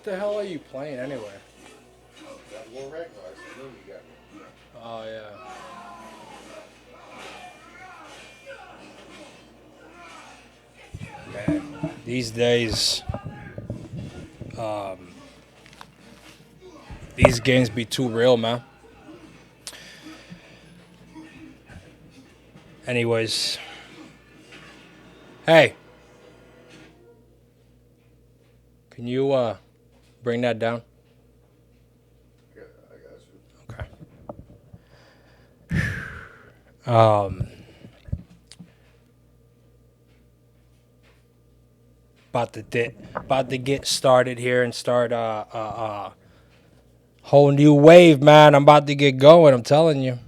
the hell are you playing anyway? Got more Ragnar. So then we got. Oh yeah. Man, these days, um, these games be too real, man. Anyways, hey, can you bring that down? Yeah, I got you. Okay. About to get started here and start whole new wave, man. I'm about to get going. I'm telling you.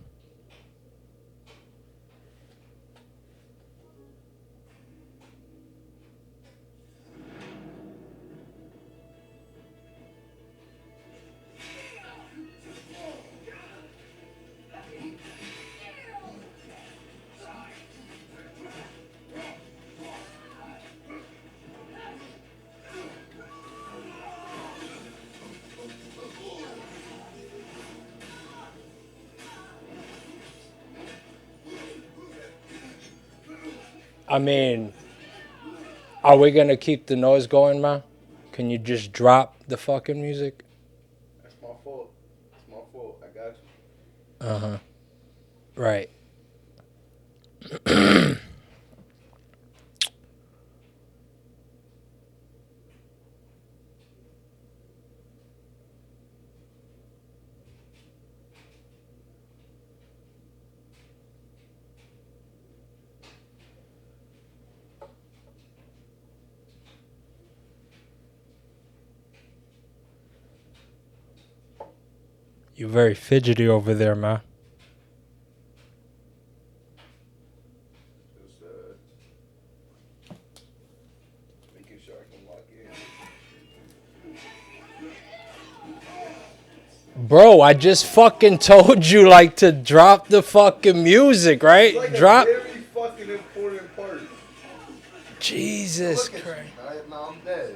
I mean, are we gonna keep the noise going, man? Can you just drop the fucking music? That's my fault. It's my fault. I got you. Uh huh. Right. You're very fidgety over there, man. Just making sure I can lock in. Bro, I just fucking told you like to drop the fucking music, right? It's like Drop. a very fucking important part. Jesus Look at Christ. you. Now I'm dead.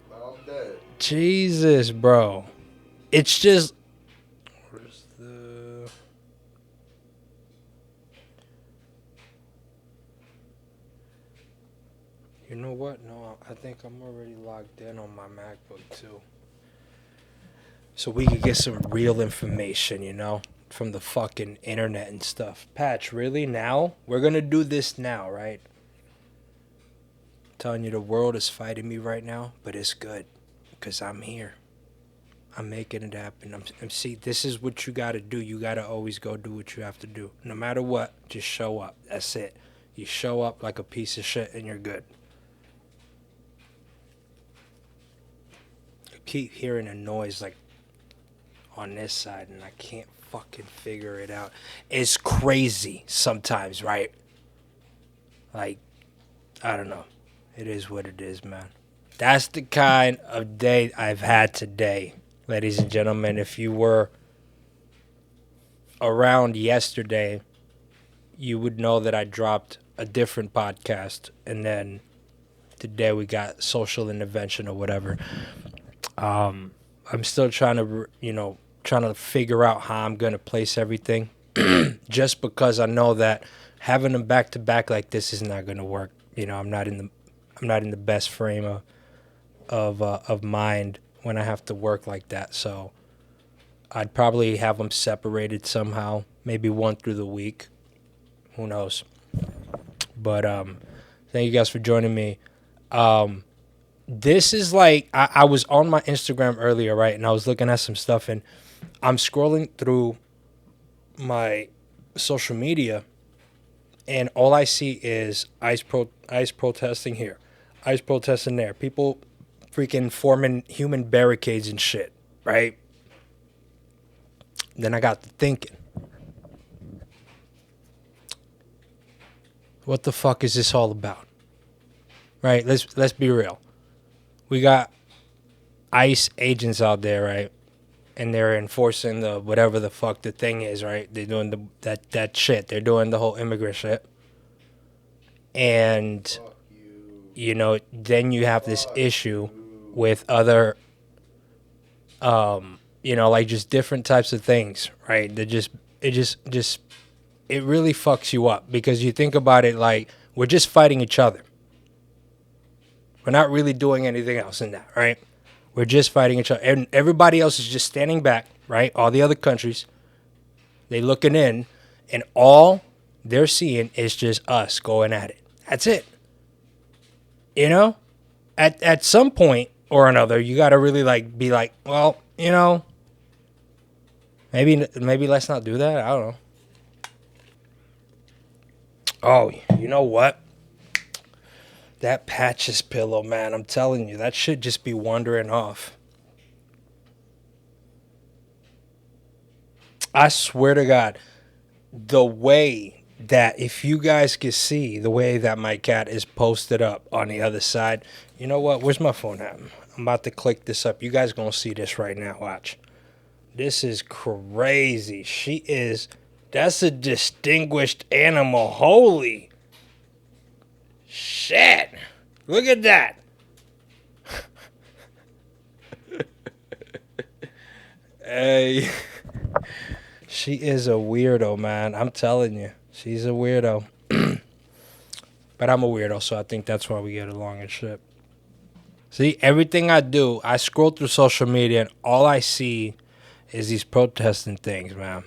Now I'm dead. Jesus, bro. It's just. Where's the. You know what? No, I think I'm already logged in on my MacBook too. So we could get some real information, you know, from the fucking internet and stuff. Patch, really? Now? We're gonna do this now, right? Telling you the world is fighting me right now, but it's good. Because I'm here. I'm making it happen. See, this is what you gotta do. You gotta always go do what you have to do. No matter what, just show up. That's it. You show up like a piece of shit and you're good. I keep hearing a noise like on this side and I can't fucking figure it out. It's crazy sometimes, right? Like, I don't know. It is what it is, man. That's the kind of day I've had today, ladies and gentlemen. If you were around yesterday, you would know that I dropped a different podcast, and then today we got social intervention or whatever. I'm still trying to, trying to figure out how I'm gonna place everything, just because I know that having them back to back like this is not gonna work. I'm not in the best frame of mind when I have to work like that. So I'd probably have them separated somehow, maybe one through the week. Who knows? But thank you guys for joining me. This is like I was on my Instagram earlier, right? And I was looking at some stuff, and I'm scrolling through my social media, and all I see is ICE protesting here, ICE protesting there, people freaking forming human barricades and shit, right? Then I got to thinking, what the fuck is this all about? Right? Let's be real. We got ICE agents out there, right? And they're enforcing the whatever the fuck the thing is, right? They're doing that shit. They're doing the whole immigrant shit. And then you have this issue with other Like just different types of things, right? It really fucks you up because you think about it like we're just fighting each other. We're not really doing anything else in that, right? We're just fighting each other. And everybody else is just standing back, right? All the other countries, they looking in, and all they're seeing is just us going at it. That's it. You know? At some point or another, you got to really like be like, well, maybe let's not do that. I don't know. Oh, you know what? That Patches pillow, man, I'm telling you, that should just be wandering off. I swear to God, the way that, if you guys could see the way that my cat is posted up on the other side, you know what? Where's my phone at? I'm about to click this up. You guys gonna see this right now. Watch. This is crazy. That's a distinguished animal. Holy shit. Look at that. Hey. She is a weirdo, man. I'm telling you. She's a weirdo. But I'm a weirdo, so I think that's why we get along and shit. See, everything I do, I scroll through social media and all I see is these protesting things, man.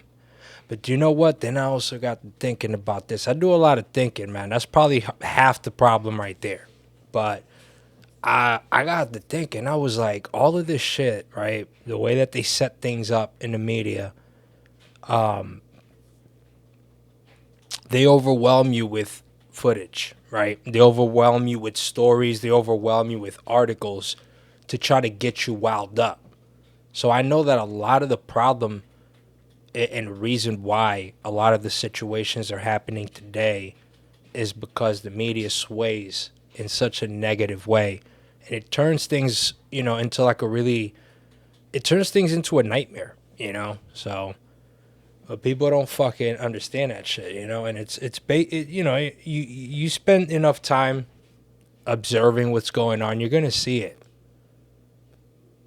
But you know what? Then I also got thinking about this. I do a lot of thinking, man. That's probably half the problem right there. But I got to thinking. I was like, all of this shit, right? The way that they set things up in the media, they overwhelm you with footage, right? They overwhelm you with stories. They overwhelm you with articles to try to get you wound up. So I know that a lot of the problem and reason why a lot of the situations are happening today is because the media sways in such a negative way. And it turns things, into like it turns things into a nightmare, So, but people don't fucking understand that shit, And you spend enough time observing what's going on, you're gonna see it.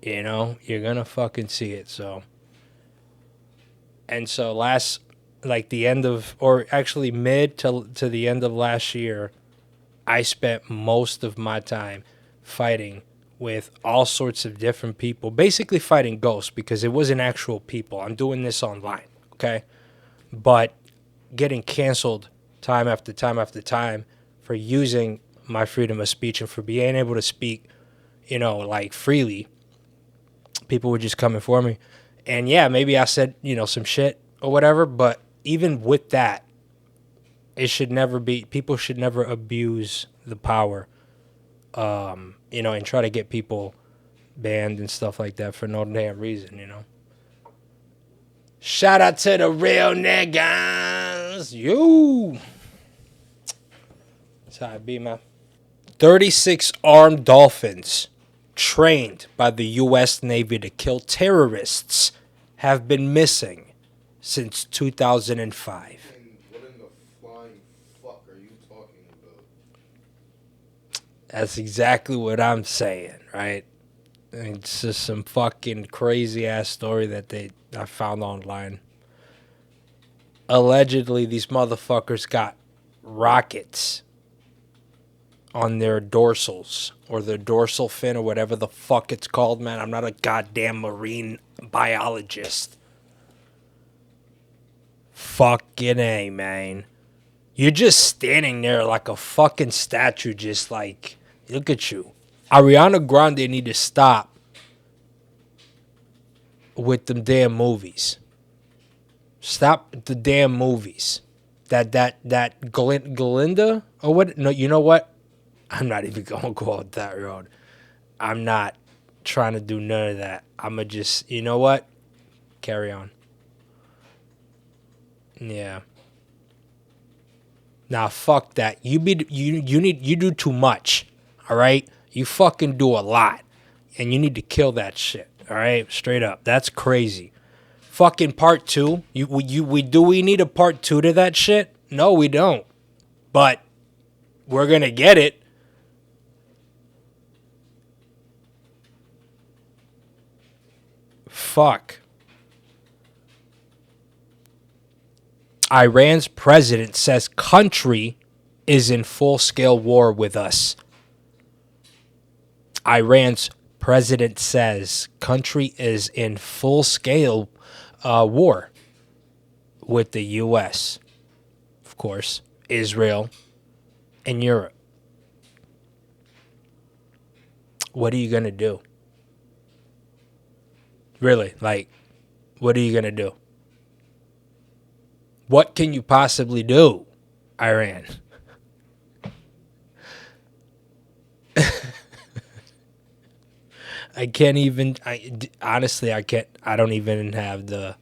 You're gonna fucking see it. So, and so the end of, or actually mid to the end of last year, I spent most of my time fighting with all sorts of different people, basically fighting ghosts because it wasn't actual people. I'm doing this online, okay? But getting canceled time after time after time for using my freedom of speech and for being able to speak, freely. People were just coming for me. And yeah, maybe I said, some shit or whatever, but even with that, people should never abuse the power, and try to get people banned and stuff like that for no damn reason, Shout out to the real niggas. You. That's how it be, man. 36 armed dolphins trained by the U.S. Navy to kill terrorists have been missing since 2005. What in the flying fuck are you talking about? That's exactly what I'm saying, right? It's just some fucking crazy ass story that I found online. Allegedly, these motherfuckers got rockets on their dorsals or their dorsal fin or whatever the fuck it's called, man. I'm not a goddamn marine biologist. Fucking A, man. You're just standing there like a fucking statue, just like, look at you. Ariana Grande need to stop with them damn movies. Stop the damn movies. That Glinda or what? No, you know what? I'm not even gonna go out that road. I'm not trying to do none of that. I'ma just, you know what? Carry on. Yeah. Nah, fuck that. You do too much. All right? You fucking do a lot. And you need to kill that shit. All right? Straight up. That's crazy. Fucking part 2. We need a part 2 to that shit? No, we don't. But we're going to get it. fuck? Iran's president says country is in full-scale war with us. Iran's president says country is in full-scale war with the U.S., of course, Israel, and Europe. What are you going to do? Really, like, what are you going to do? What can you possibly do, Iran? I can't even, honestly, I can't, I don't even have the,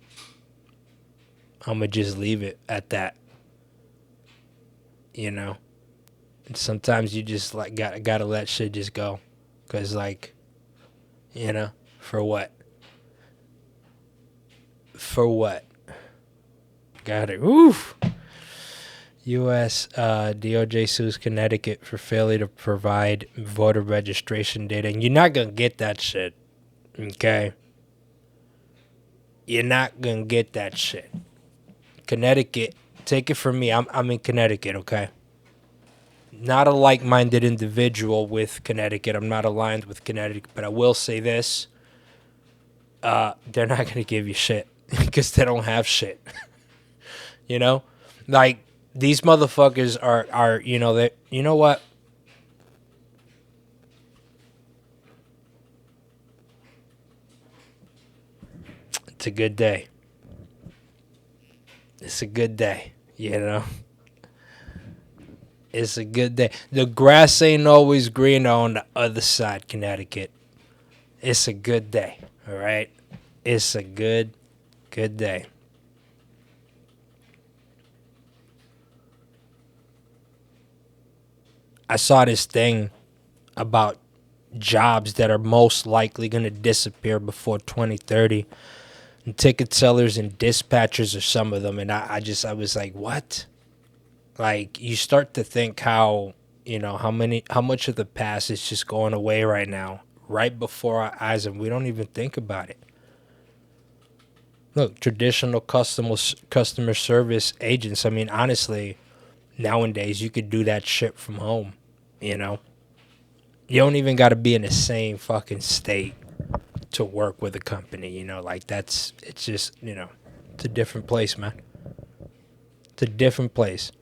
I'm going to just leave it at that. You know? And sometimes you just, like, gotta let shit just go. Because, like, you know, for what? For what? Got it. Oof. U.S. DOJ sues Connecticut for failure to provide voter registration data. And you're not going to get that shit. Okay? You're not going to get that shit. Connecticut, take it from me. I'm in Connecticut, okay? Not a like-minded individual with Connecticut. I'm not aligned with Connecticut. But I will say this. They're not going to give you shit. Because they don't have shit. You know? Like, these motherfuckers are you know, they, you know what? It's a good day. It's a good day, you know? It's a good day. The grass ain't always greener on the other side, Connecticut. It's a good day, all right? It's a good day. I saw this thing about jobs that are most likely going to disappear before 2030. And ticket sellers and dispatchers are some of them. And I was like, what? Like, you start to think how, you know, how much of the past is just going away right now, right before our eyes, and we don't even think about it. Look, traditional customer service agents, I mean, honestly, nowadays you could do that shit from home, you know? You don't even got to be in the same fucking state to work with a company, you know? Like, it's just, you know, it's a different place, man. It's a different place.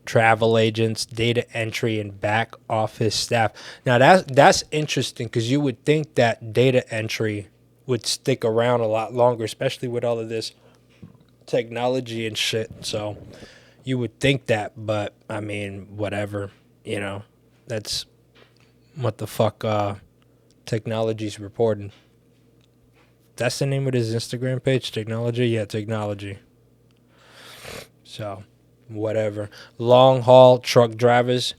Travel agents, data entry, and back office staff. Now, that's interesting because you would think that data entry would stick around a lot longer, especially with all of this technology and shit. So you would think that, but I mean, whatever, you know, that's what the fuck technology's reporting. That's the name of his Instagram page, Technology? Yeah, Technology. So, whatever. Long haul truck drivers.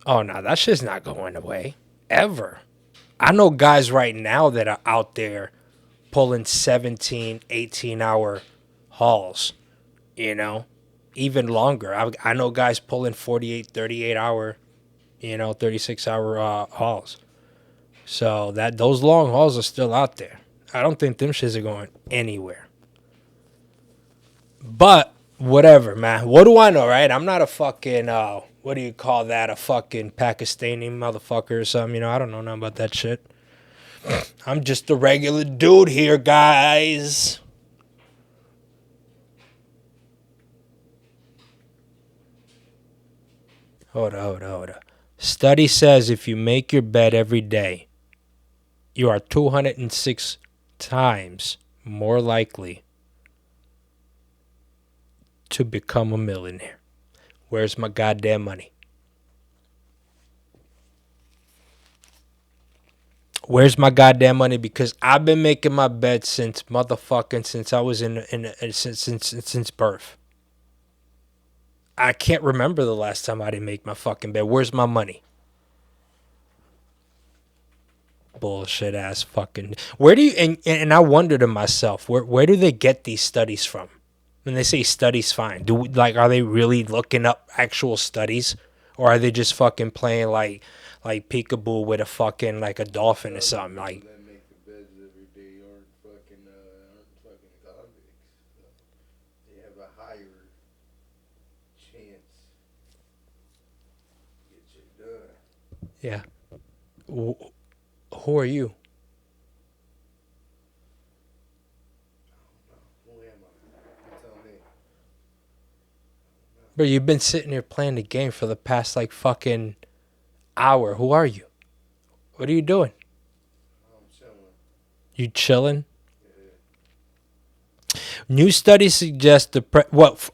Oh, no, that shit's not going away. Ever. I know guys right now that are out there pulling 17, 18-hour hauls, you know, even longer. I know guys pulling 48, 38-hour, you know, 36-hour hauls. So those long hauls are still out there. I don't think them shits are going anywhere. But whatever, man. What do I know, right? I'm not a fucking, what do you call that? A fucking Pakistani motherfucker or something. You know, I don't know nothing about that shit. I'm just a regular dude here, guys. Hold on. Study says if you make your bed every day, you are 206 times more likely to become a millionaire. Where's my goddamn money? Where's my goddamn money? Because I've been making my bed since I was since birth. I can't remember the last time I didn't make my fucking bed. Where's my money? Bullshit ass fucking. Where do you and I wonder to myself, where do they get these studies from? When they say studies, fine. Are they really looking up actual studies, or are they just fucking playing like peekaboo with a fucking like a dolphin or something? Like, have a higher chance to get shit done. Yeah. Who are you? Who am I? You tell me. Bro, you've been sitting here playing the game for the past like fucking hour. Who are you? What are you doing? I'm chilling. You chilling? Yeah. New studies suggest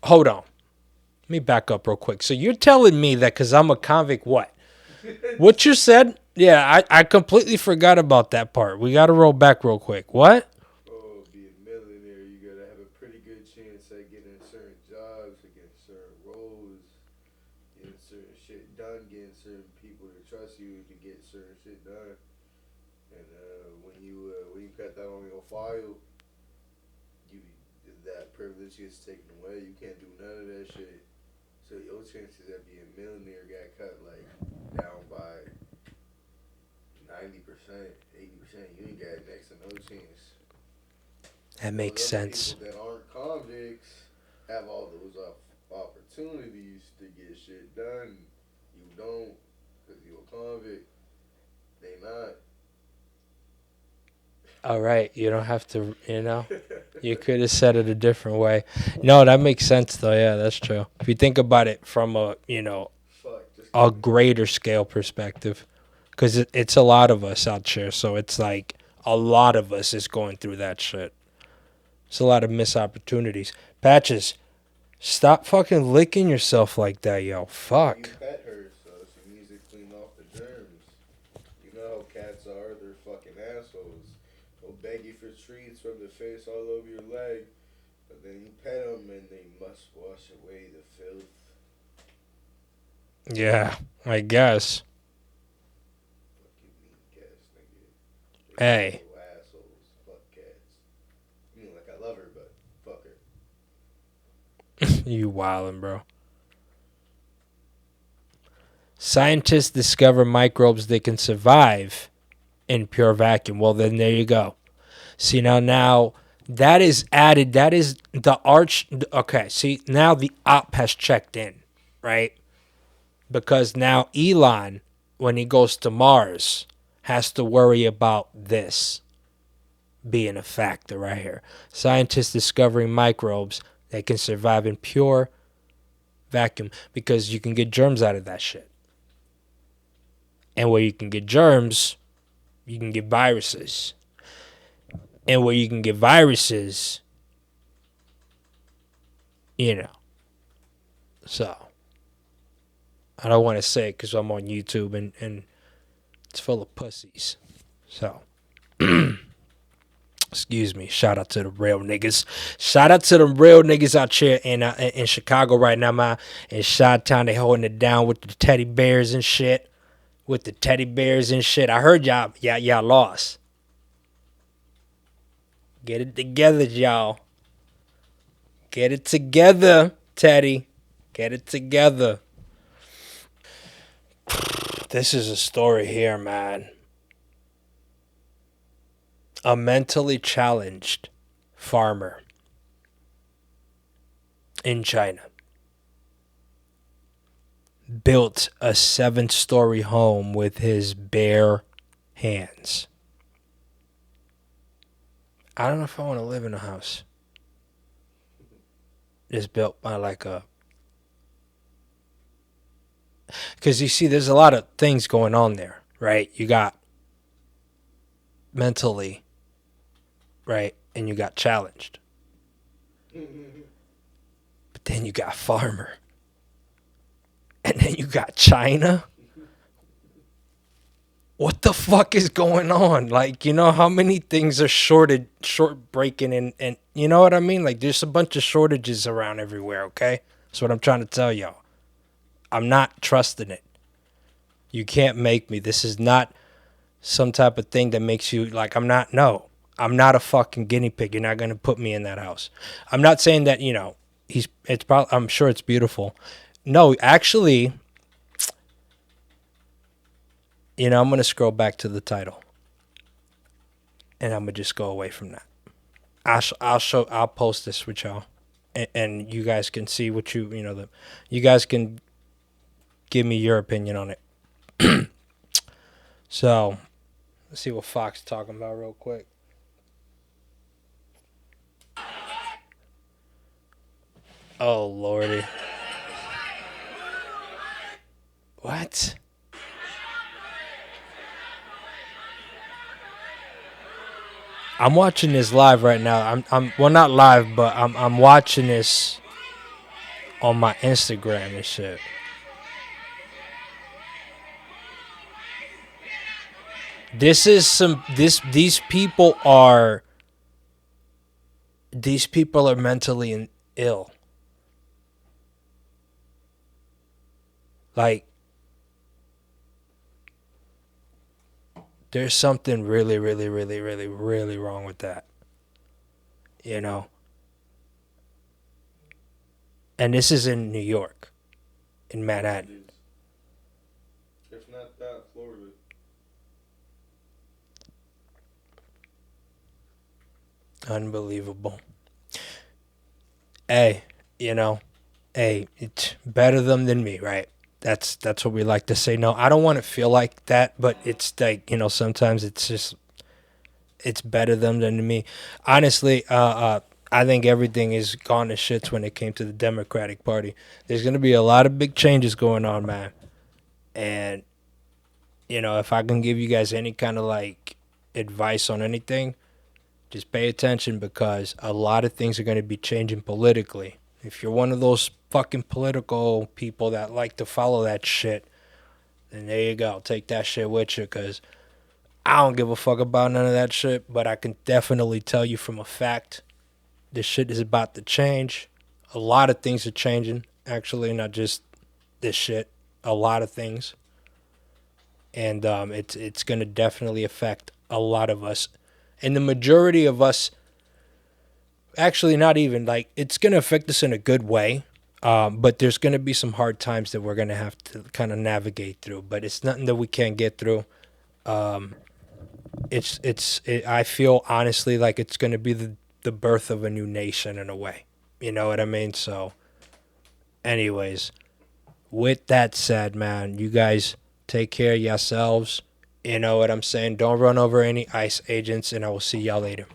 hold on. Let me back up real quick. So you're telling me that because I'm a convict, what? What you said? Yeah, I completely forgot about that part. We got to roll back real quick. What? Oh, be a millionaire, you gotta have a pretty good chance at getting certain jobs, or getting certain roles, getting certain shit done, getting certain people to trust you to get certain shit done. And when you got that on your file, you that privilege gets taken away. You can't do none of that shit. So your chances of being a millionaire got cut like down by 90%, 80%. You ain't got next to no chance. That makes sense. People that aren't convicts have all those opportunities to get shit done. You don't, because you're a convict. They not. All right. You don't have to, You could have said it a different way. No, that makes sense, though. Yeah, that's true. If you think about it from a greater scale perspective, because it's a lot of us out there. So it's like a lot of us is going through that shit. It's a lot of missed opportunities. Patches, stop fucking licking yourself like that, yo. Fuck. You pet her, so she needs to clean off the germs. You know how cats are, they're fucking assholes. They'll beg you for treats from the face all over your leg, but then you pet them and they must wash away the filth. Yeah, I guess. Fuck you mean cats, nigga. Hey. Assholes. Fuck cats. I mean, like, I love her, but fuck her. You wildin', bro. Scientists discover microbes that can survive in pure vacuum. Well, then there you go. See, now that is added. That is the arch. Okay, see, now the op has checked in, right? Because now Elon, when he goes to Mars, has to worry about this being a factor right here. Scientists discovering microbes that can survive in pure vacuum because you can get germs out of that shit. And where you can get germs, you can get viruses. And where you can get viruses, So, I don't want to say it because I'm on YouTube and it's full of pussies. So, excuse me. Shout out to the real niggas. Shout out to the real niggas out here in Chicago right now, man. In Chi-Town, they holding it down with the teddy bears and shit. I heard y'all lost. Get it together, y'all. Get it together, Teddy. Get it together. This is a story here, man. A mentally challenged farmer in China built a 7-story home with his bare hands. I don't know if I want to live in a house that's built by because you see, there's a lot of things going on there, right? You got mentally, right? And you got challenged. But then you got farmer. And then you got China. What the fuck is going on? Like, how many things are short breaking and you know what I mean? Like, there's a bunch of shortages around everywhere, okay? That's what I'm trying to tell y'all. I'm not trusting it. You can't make me. This is not some type of thing that makes you like, I'm not a fucking guinea pig. You're not going to put me in that house. I'm not saying that, I'm sure it's beautiful. No, actually, I'm going to scroll back to the title. And I'm going to just go away from that. I'll post this with y'all. and you guys can see what you guys can give me your opinion on it. So, let's see what Fox is talking about real quick. Oh, Lordy. What? I'm watching this live right now. I'm well, not live, but I'm watching this on my Instagram and shit. This is some these people are mentally ill. Like, there's something really, really, really, really, really wrong with that. You know? And this is in New York, in Manhattan. If not that, Florida. Unbelievable. Hey, it's better them than me, right? That's what we like to say. No, I don't want to feel like that, but it's like, sometimes it's better them than me. Honestly, I think everything is gone to shits when it came to the Democratic Party. There's going to be a lot of big changes going on, man. And, if I can give you guys any kind of like advice on anything, just pay attention, because a lot of things are going to be changing politically. If you're one of those fucking political people that like to follow that shit, then there you go. Take that shit with you, because I don't give a fuck about none of that shit, but I can definitely tell you from a fact, this shit is about to change. A lot of things are changing, actually, not just this shit. A lot of things. And it's going to definitely affect a lot of us. And the majority of us, actually not even, like, it's going to affect us in a good way. But there's going to be some hard times that we're going to have to kind of navigate through. But it's nothing that we can't get through. I feel honestly like it's going to be the birth of a new nation in a way. You know what I mean? So, anyways, with that said, man, you guys take care of yourselves. You know what I'm saying? Don't run over any ICE agents, and I will see y'all later.